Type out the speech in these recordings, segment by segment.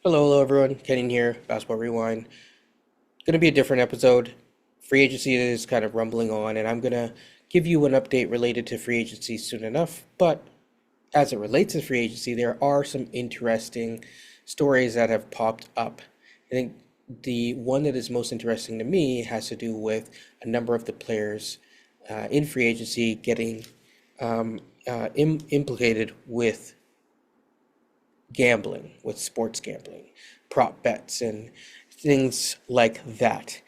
Hello, everyone. Kenny here, Basketball Rewind. Going to be a different episode. Free agency is kind of rumbling on, and I'm going to give you an update related to free agency soon enough. But as it relates to free agency, there are some interesting stories that have popped up. I think the one that is most interesting to me has to do with a number of the players in free agency getting implicated with gambling, with sports gambling, prop bets, and things like that.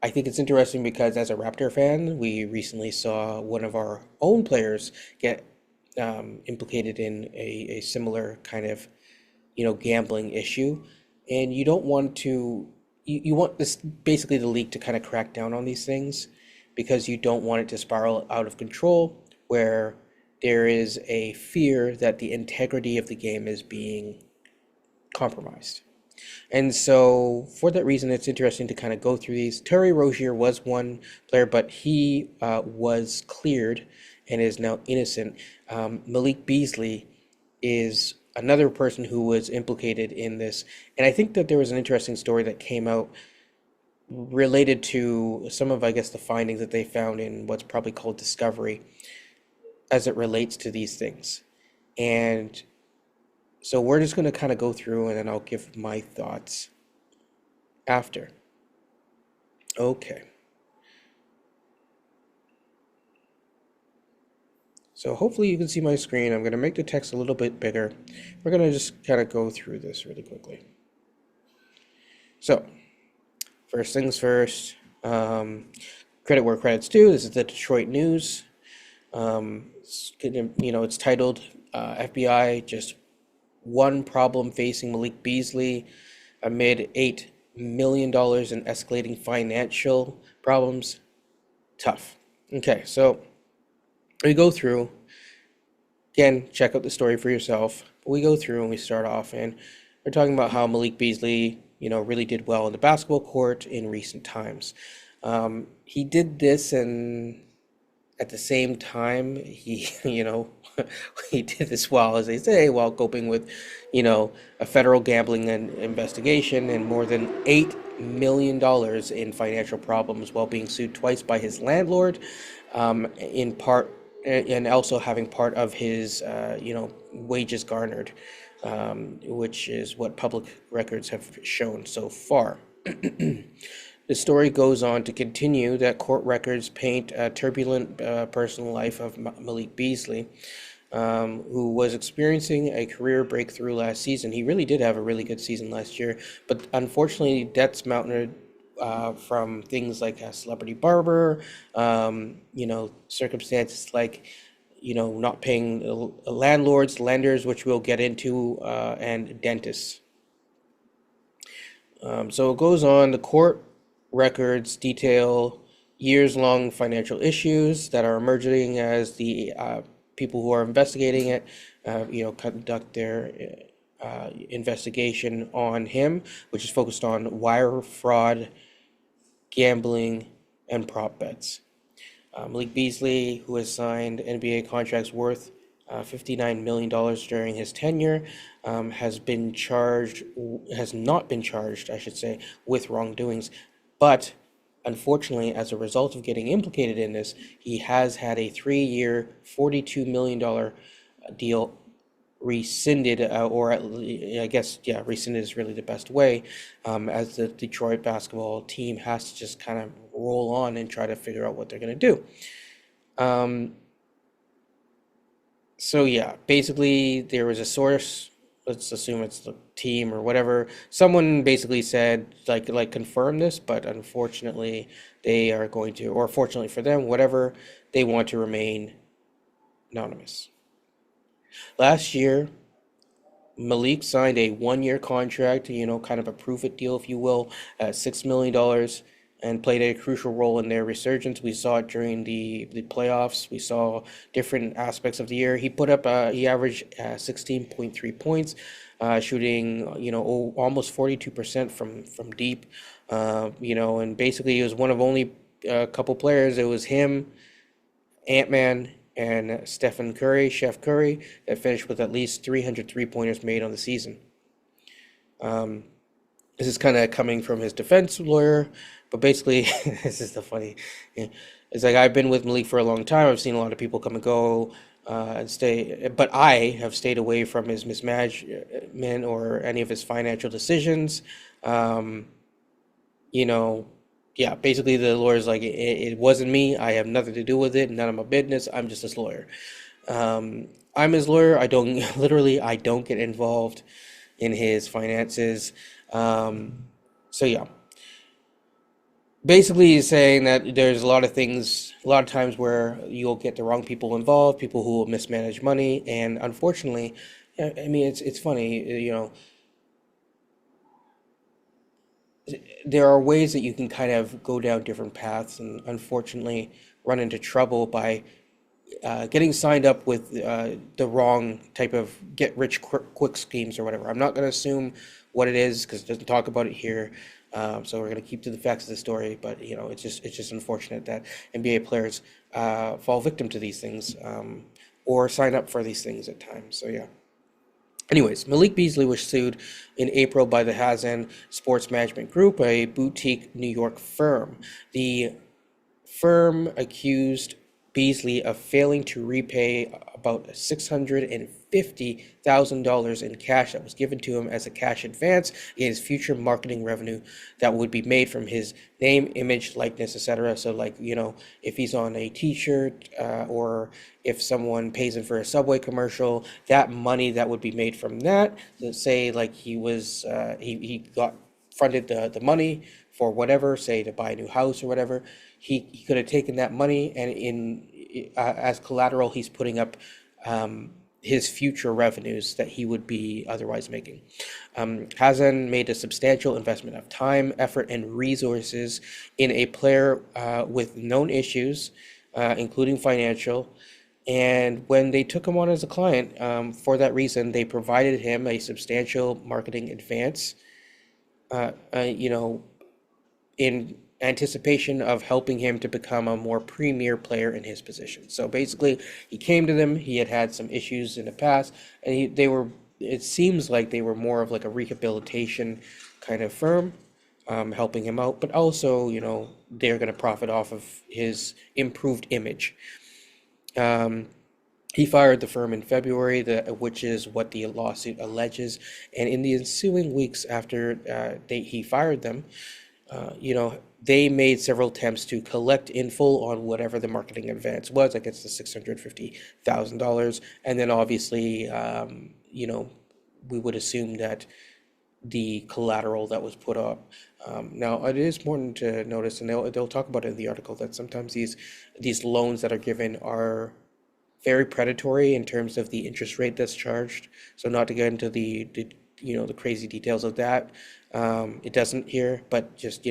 I think it's interesting because as a Raptor fan, we recently saw one of our own players get implicated in a similar kind of, gambling issue. And you don't want to, you want this basically the league to kind of crack down on these things because you don't want it to spiral out of control where there is a fear that the integrity of the game is being compromised. And so, for that reason, it's interesting to kind of go through these. Terry Rozier was one player, but he was cleared and is now innocent. Malik Beasley is another person who was implicated in this. And I think that there was an interesting story that came out related to some of, I guess, the findings that they found in what's probably called discovery as it relates to these things. And so we're just going to kind of go through and then I'll give my thoughts after. Okay. So hopefully you can see my screen. I'm going to make the text a little bit bigger. We're going to just kind of go through this really quickly. So, first things first, credit where credit's due. This is the Detroit News. It's titled FBI just one problem facing Malik Beasley amid $8 million in escalating financial problems. Tough. Okay, so we go through. Again, check out the story for yourself. We go through and we start off, and we're talking about how Malik Beasley, really did well in the basketball court in recent times. He did this, and at the same time, he, he did this while, as they say, while coping with, a federal gambling and investigation and more than $8 million in financial problems while being sued twice by his landlord, in part, and also having part of his, wages garnered, which is what public records have shown so far. The story goes on to continue that court records paint a turbulent personal life of Malik Beasley, who was experiencing a career breakthrough last season. He really did have a really good season last year, but unfortunately, debts mounted from things like a celebrity barber, circumstances like, not paying landlords, lenders, which we'll get into, and dentists. So it goes on. The court records detail years-long financial issues that are emerging as the people who are investigating it, conduct their investigation on him, which is focused on wire fraud, gambling, and prop bets. Malik Beasley, who has signed NBA contracts worth $59 million during his tenure, has not been charged, I should say, with wrongdoings. But unfortunately, as a result of getting implicated in this, he has had a 3-year, $42 million deal rescinded, rescinded is really the best way, as the Detroit basketball team has to just kind of roll on and try to figure out what they're going to do. So yeah, basically there was a source, let's assume it's the team or whatever. Someone basically said like confirm this, but unfortunately they are going to, or fortunately for them, whatever, they want to remain anonymous. Last year, Malik signed a 1-year contract, kind of a prove-it deal, if you will, at $6 million, and played a crucial role in their resurgence. We saw it during the playoffs. We saw different aspects of the year. He averaged 16.3 points, shooting, almost 42% from deep, and basically he was one of only a couple players. It was him, Ant-Man, and Chef Curry, that finished with at least 300 three-pointers made on the season. This is kind of coming from his defense lawyer, but basically, this is the funny. Yeah, it's like I've been with Malik for a long time. I've seen a lot of people come and go and stay, but I have stayed away from his mismanagement or any of his financial decisions. Um, you know, yeah, basically the lawyer's like, it wasn't me. I have nothing to do with it. None of my business. I'm just his lawyer. Um, I'm his lawyer. I don't literally, I don't get involved in his finances. Um, so yeah, basically he's saying that there's a lot of things, a lot of times where you'll get the wrong people involved, people who will mismanage money, and unfortunately, I mean, it's funny, there are ways that you can kind of go down different paths, and unfortunately, run into trouble by getting signed up with the wrong type of get rich quick schemes or whatever. I'm not going to assume what it is because it doesn't talk about it here. So we're going to keep to the facts of the story. But it's just unfortunate that NBA players fall victim to these things or sign up for these things at times. So yeah. Anyways, Malik Beasley was sued in April by the Hazen Sports Management Group, a boutique New York firm. The firm accused Beasley of failing to repay about $650,000 in cash that was given to him as a cash advance against future marketing revenue that would be made from his name, image, likeness, etc. So, like, if he's on a T-shirt or if someone pays him for a Subway commercial, that money that would be made from that, let's say, like he got fronted the money for whatever, say to buy a new house or whatever, he could have taken that money and as collateral, he's putting up his future revenues that he would be otherwise making. Hazen made a substantial investment of time, effort, and resources in a player with known issues, including financial. And when they took him on as a client, for that reason, they provided him a substantial marketing advance, in anticipation of helping him to become a more premier player in his position. So basically, he came to them. He had had some issues in the past, and they were. It seems like they were more of like a rehabilitation kind of firm, helping him out. But also, they're going to profit off of his improved image. Um, he fired the firm in February, which is what the lawsuit alleges. And in the ensuing weeks after he fired them, they made several attempts to collect in full on whatever the marketing advance was. Like it's the $650,000, and then obviously, we would assume that the collateral that was put up. Now, it is important to notice, and they'll talk about it in the article, that sometimes these loans that are given are very predatory in terms of the interest rate that's charged. So not to get into the crazy details of that, it doesn't here, but just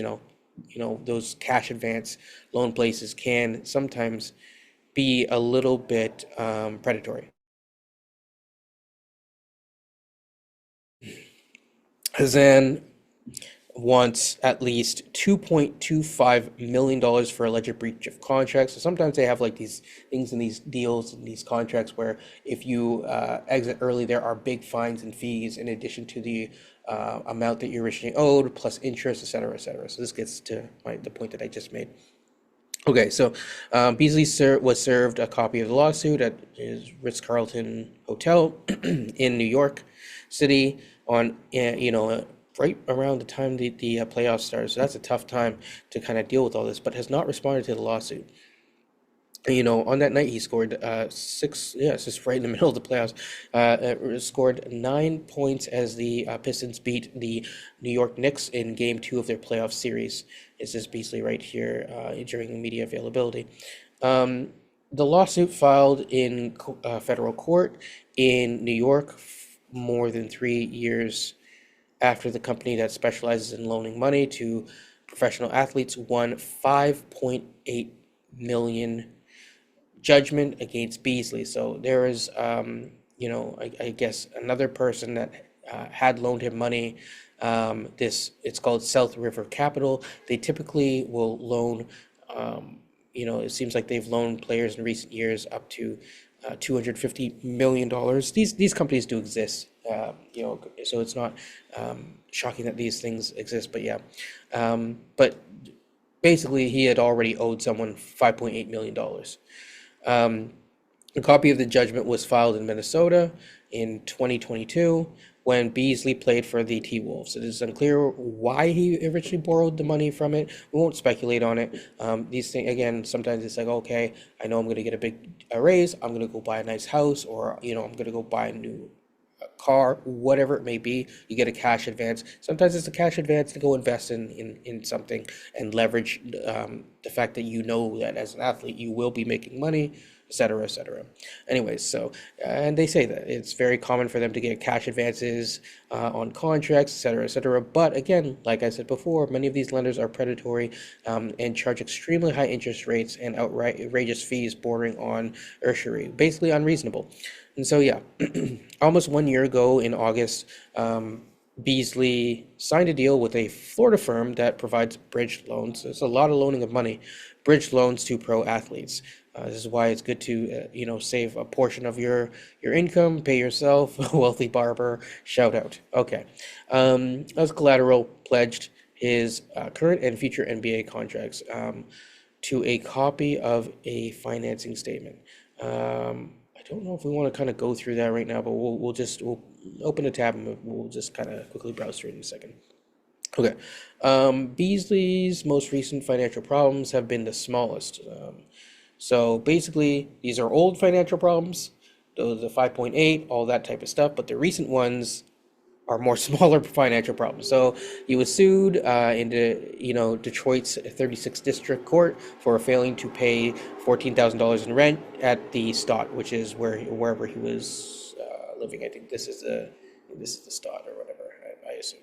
those cash advance loan places can sometimes be a little bit predatory. Then wants at least $2.25 million for alleged breach of contract. So sometimes they have like these things in these deals and these contracts where if you exit early, there are big fines and fees in addition to the amount that you're originally owed, plus interest, et cetera, et cetera. So this gets to the point that I just made. Okay, so Beasley was served a copy of the lawsuit at his Ritz-Carlton Hotel in New York City on, right around the time the playoffs started. So that's a tough time to kind of deal with all this, but has not responded to the lawsuit. On that night he scored six. Yeah, it's just right in the middle of the playoffs. Scored 9 points as the Pistons beat the New York Knicks in Game 2 of their playoff series. It's this Beasley right here during media availability. The lawsuit filed in federal court in New York more than 3 years after the company that specializes in loaning money to professional athletes won 5.8 million judgment against Beasley. So there is, I guess another person that had loaned him money. It's called South River Capital. They typically will loan. It seems like they've loaned players in recent years up to $250 million. These companies do exist. So it's not shocking that these things exist. But yeah, but basically he had already owed someone $5.8 million. A copy of the judgment was filed in Minnesota in 2022 when Beasley played for the T-Wolves. It is unclear why he originally borrowed the money from it. We won't speculate on it. These things, again, sometimes it's like, okay, I know I'm going to get a big raise. I'm going to go buy a nice house, or, I'm going to go buy a new car, whatever it may be. You get a cash advance. Sometimes it's a cash advance to go invest in something and leverage the fact that that as an athlete you will be making money, etc., etc. Anyways, so and they say that it's very common for them to get cash advances on contracts, etc., etc. But again, like I said before, many of these lenders are predatory and charge extremely high interest rates and outrageous fees bordering on usury, basically unreasonable. And so, yeah, almost 1 year ago in August, Beasley signed a deal with a Florida firm that provides bridge loans. There's a lot of loaning of money, bridge loans to pro athletes. This is why it's good to, save a portion of your income, pay yourself a wealthy barber. Shout out. Okay. As collateral, pledged his current and future NBA contracts to a copy of a financing statement. I don't know if we want to kind of go through that right now, but we'll open a tab and we'll just kind of quickly browse through it in a second. Okay. Beasley's most recent financial problems have been the smallest. So basically, these are old financial problems, the 5.8, all that type of stuff, but the recent ones are more smaller financial problems. So he was sued into Detroit's 36th District Court for failing to pay $14,000 in rent at the Stott, which is wherever he was living. I think this is the Stott or whatever. I assume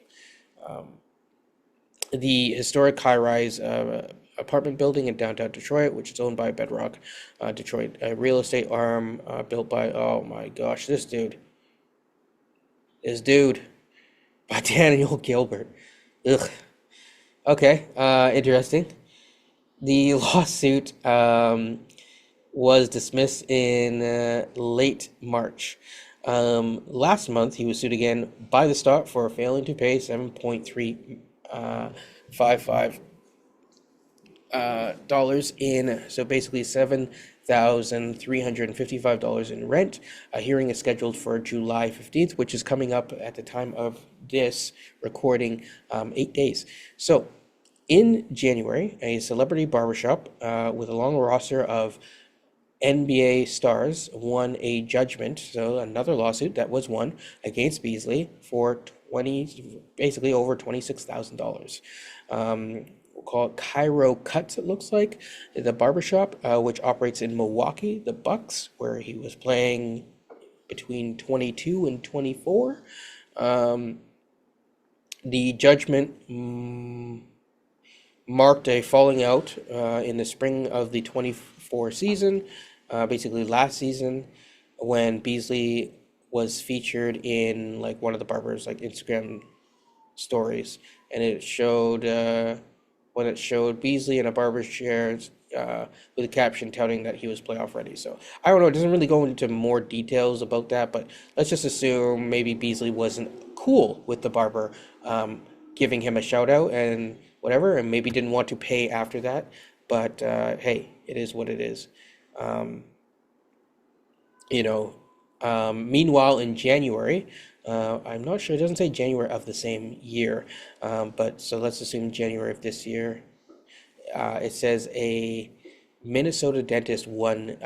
the historic high-rise apartment building in downtown Detroit, which is owned by Bedrock Detroit, a real estate arm built by, oh my gosh, this dude, by Daniel Gilbert. Ugh. Okay, interesting. The lawsuit was dismissed in late March. Last month, he was sued again by the Stott for failing to pay $7.355 dollars in, so basically $7,355 in rent. A hearing is scheduled for July 15th, which is coming up at the time of this recording, 8 days. So in January, a celebrity barbershop with a long roster of NBA stars won a judgment, so another lawsuit that was won against Beasley for basically over $26,000. We'll call it Cairo Cuts, it looks like, the barbershop, which operates in Milwaukee, the Bucks, where he was playing between 22 and 24. The judgment marked a falling out in the spring of the 24 season, basically last season, when Beasley was featured in like one of the barbers like Instagram stories, and it showed Beasley in a barber's chair with a caption touting that he was playoff ready. So I don't know, it doesn't really go into more details about that, but let's just assume maybe Beasley wasn't cool with the barber giving him a shout out and whatever, and maybe didn't want to pay after that. But hey, it is what it is. Meanwhile, in January, I'm not sure, it doesn't say January of the same year, but so let's assume January of this year. It says a Minnesota dentist won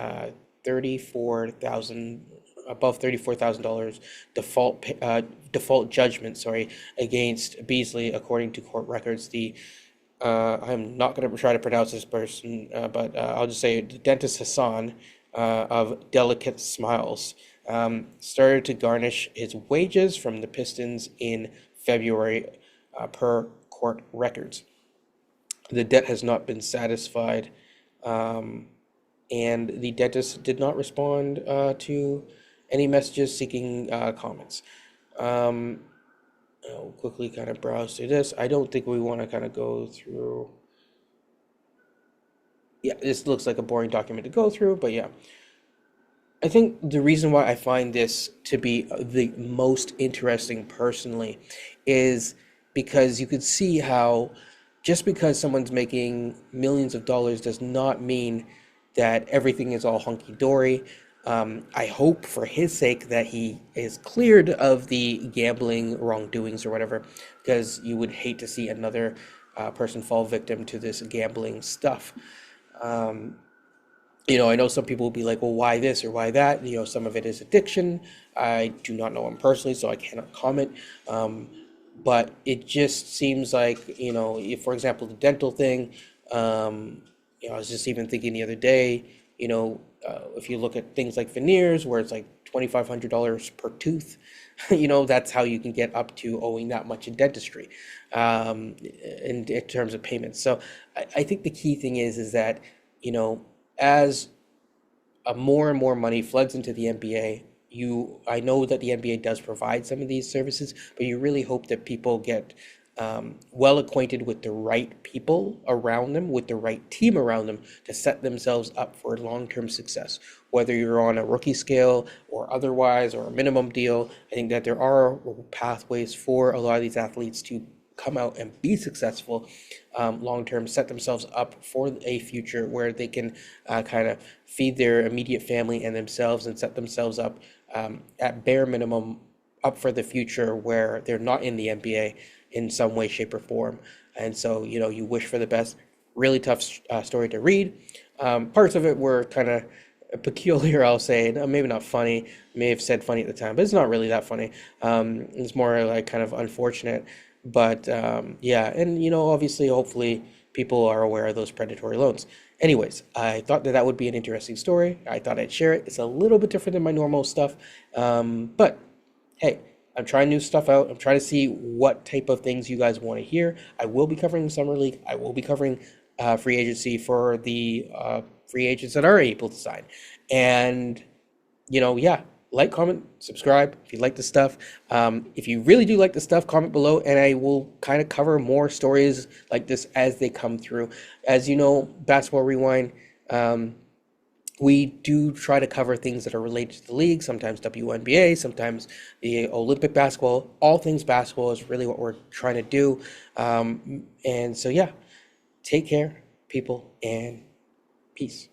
above $34,000 default judgment, against Beasley, according to court records. I'm not going to try to pronounce this person, but I'll just say the dentist Hassan of Delicate Smiles started to garnish his wages from the Pistons in February, per court records. The debt has not been satisfied, and the dentist did not respond to any messages seeking comments. I'll quickly kind of browse through this. I don't think we want to kind of go through. Yeah, this looks like a boring document to go through, but yeah. I think the reason why I find this to be the most interesting personally is because you could see how just because someone's making millions of dollars does not mean that everything is all hunky dory. I hope for his sake that he is cleared of the gambling wrongdoings or whatever, because you would hate to see another person fall victim to this gambling stuff. Um, I know some people will be like, well, why this or why that? Some of it is addiction. I do not know him personally, so I cannot comment. Um, but it just seems like, if, for example, the dental thing, I was just even thinking the other day, if you look at things like veneers, where it's like $2,500 per tooth, that's how you can get up to owing that much in dentistry, in terms of payments. So I think the key thing is that, you know, as more and more money floods into the NBA, I know that the NBA does provide some of these services, but you really hope that people get well acquainted with the right people around them, with the right team around them to set themselves up for long-term success. Whether you're on a rookie scale or otherwise, or a minimum deal, I think that there are pathways for a lot of these athletes to come out and be successful long term, set themselves up for a future where they can kind of feed their immediate family and themselves, and set themselves up at bare minimum up for the future where they're not in the NBA in some way, shape, or form. And so, you wish for the best. Really tough story to read. Parts of it were kind of peculiar, I'll say. Maybe not funny. May have said funny at the time, but it's not really that funny. It's more like kind of unfortunate. But yeah, and obviously, hopefully, people are aware of those predatory loans. Anyways, I thought that would be an interesting story. I thought I'd share it. It's a little bit different than my normal stuff, but hey, I'm trying new stuff out. I'm trying to see what type of things you guys want to hear. I will be covering Summer League. I will be covering free agency for the free agents that are able to sign. And, yeah, like, comment, subscribe if you like the stuff. If you really do like the stuff, comment below, and I will kind of cover more stories like this as they come through. As you know, Basketball Rewind, we do try to cover things that are related to the league, sometimes WNBA, sometimes the Olympic basketball. All things basketball is really what we're trying to do. And so, yeah, take care, people, and peace.